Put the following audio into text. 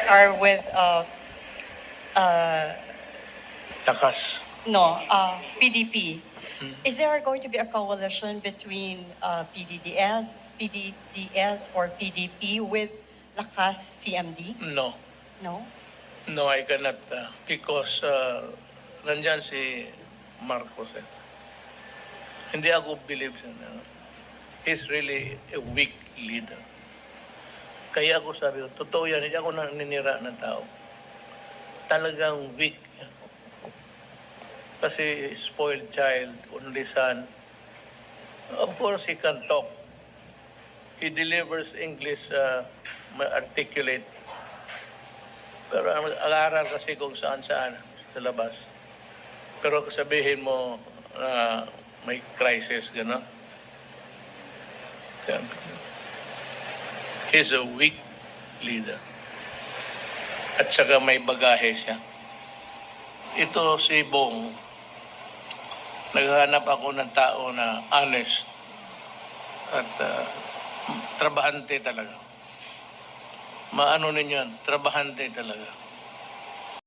are with Lakas. PDP. Is there going to be a coalition between PDDS or PDP with Lakas CMD? No. No? No, I cannot. Because nandyan si Marcos. Hindi ako believe siya. He's really a weak leader. Kaya ako sabi ko, totoo yan, hindi ako naninira ng tao. Talagang weak. Kasi spoiled child, only son. Of course, he can talk. He delivers English articulate. Pero aral kasi kung saan-saan sa labas. Pero sabihin mo may crisis, gano'n. He's a weak leader. At saka may bagahe siya. Ito si Bong, naghahanap ako ng tao na honest at trabahante talaga. Maano ninyo yan, trabahante talaga.